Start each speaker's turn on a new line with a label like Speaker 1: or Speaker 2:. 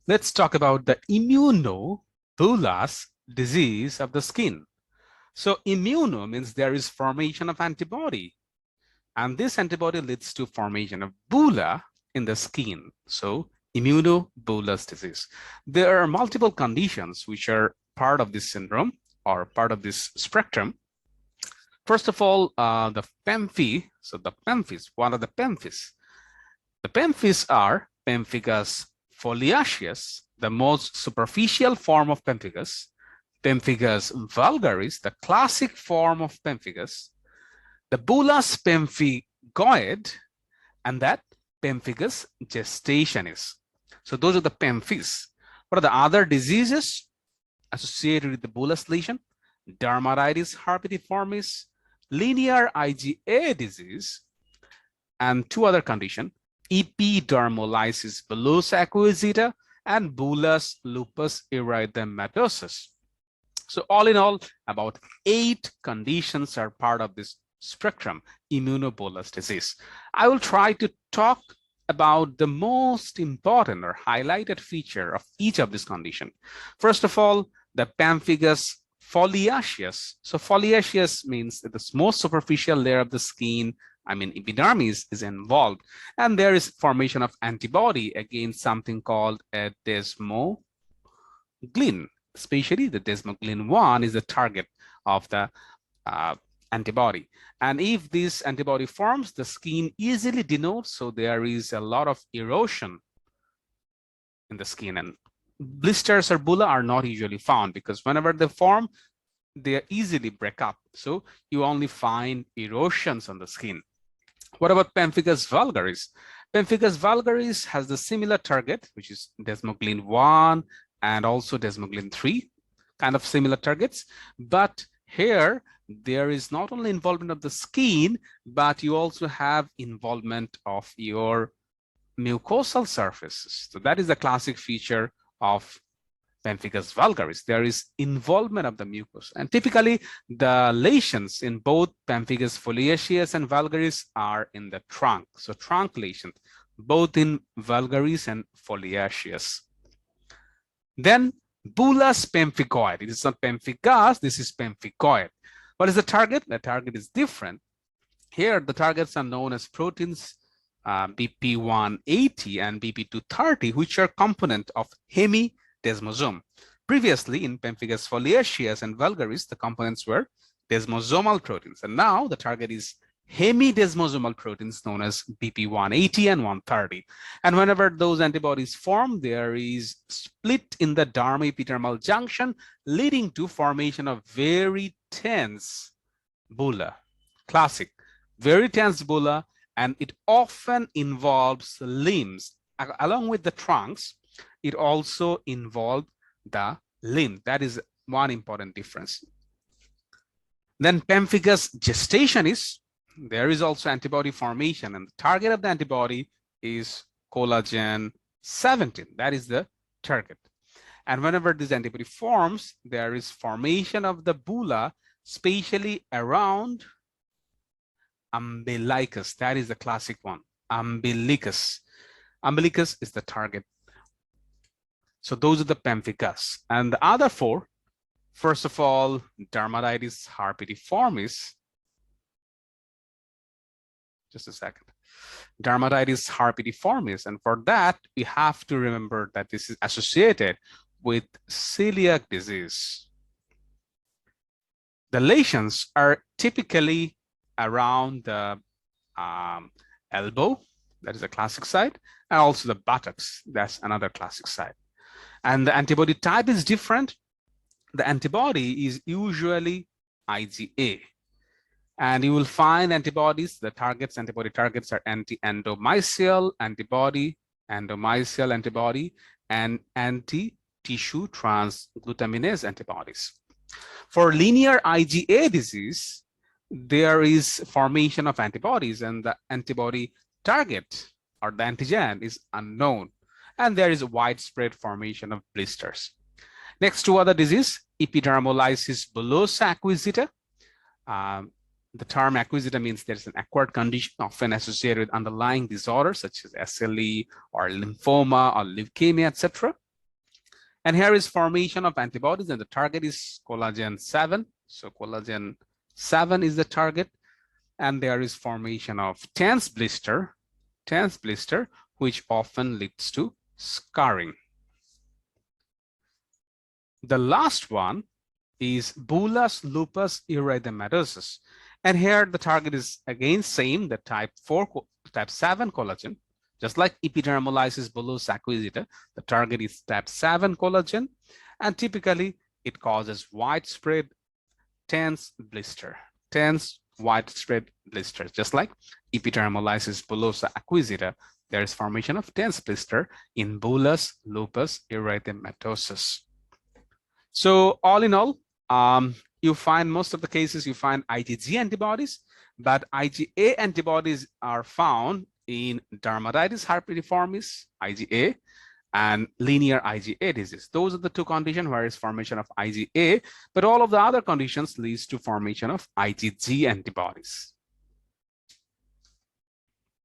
Speaker 1: Let's talk about the immunobullous disease of the skin. So immuno means there is formation of antibody, and this antibody leads to formation of bulla in the skin. So immunobullous disease. There are multiple conditions which are part of this syndrome or part of this spectrum. First of all, the pemphi. So the pemphis, what are the pemphis? The pemphis are pemphigus foliaceus, the most superficial form of pemphigus, pemphigus vulgaris, the classic form of pemphigus, the bullous pemphigoid, and that pemphigus gestationis. So those are the pemphis. What are the other diseases associated with the bullous lesion? Dermatitis herpetiformis, linear IgA disease, and two other conditions, epidermolysis bullosa acquisita and bullous lupus erythematosus. So all in all, about 8 conditions are part of this spectrum, immunobullous disease. I will try to talk about the most important or highlighted feature of each of these conditions. First of all, the pemphigus foliaceus. So foliaceus means that the most superficial layer of the skin, epidermis, is involved, and there is formation of antibody against something called a desmoglin. Especially the desmoglin 1 is the target of the antibody. And if this antibody forms, the skin easily denotes, so there is a lot of erosion in the skin, and blisters or bulla are not usually found because whenever they form, they easily break up. So you only find erosions on the skin. What about pemphigus vulgaris? Pemphigus vulgaris has the similar target, which is desmoglin 1 and also desmoglin 3, kind of similar targets. But here, there is not only involvement of the skin, but you also have involvement of your mucosal surfaces. So that is the classic feature of pemphigus vulgaris. There is involvement of the mucus, and typically the lesions in both pemphigus foliaceus and vulgaris are in the trunk. So trunk lesions, both in vulgaris and foliaceus. Then bullous pemphigoid. It is not pemphigus, this is pemphigoid. What is the target? The target is different. Here, the targets are known as proteins BP180 and BP230, which are component of hemidesmosome. Previously, in pemphigus foliaceus and vulgaris, the components were desmosomal proteins, and now the target is hemidesmosomal proteins known as BP180 and 130. And whenever those antibodies form, there is split in the dermo-epidermal junction, leading to formation of very tense bulla. Classic, very tense bulla, and it often involves limbs. Along with the trunks, it also involves the limb. That is one important difference. Then pemphigus gestationis, there is also antibody formation, and the target of the antibody is collagen 17. That is the target. And whenever this antibody forms, there is formation of the bulla, spatially around umbilicus. That is the classic one, umbilicus. Umbilicus is the target. So those are the pemphigus. And the other 4, first of all, dermatitis herpetiformis. Just a second. Dermatitis herpetiformis. And for that, we have to remember that this is associated with celiac disease. The lesions are typically around the elbow, that is a classic site, and also the buttocks, that's another classic site. And the antibody type is different. The antibody is usually IgA. And you will find antibodies, the targets, antibody targets are anti-endomysial antibody, endomysial antibody, and anti-tissue transglutaminase antibodies. For linear IgA disease, there is formation of antibodies, and the antibody target or the antigen is unknown, and there is a widespread formation of blisters. Next, to other disease, epidermolysis bullosa acquisita. The term acquisita means there's an acquired condition often associated with underlying disorders such as SLE or lymphoma or leukemia, etc. And here is formation of antibodies, and the target is collagen 7. So collagen 7 is the target. And there is formation of tense blister, which often leads to scarring. The last one is bullous lupus erythematosus. And here the target is again same, the type 7 collagen. Just like epidermolysis bullosa acquisita, the target is type 7 collagen, and typically it causes widespread tense blister, widespread blisters. Just like epidermolysis bullosa acquisita, there is formation of tense blister in bullous lupus erythematosus. So all in all, you find most of the cases you find IgG antibodies, but IgA antibodies are found in dermatitis herpetiformis, IgA, and linear IgA disease. Those are the two conditions where is formation of IgA, but all of the other conditions leads to formation of IgG antibodies.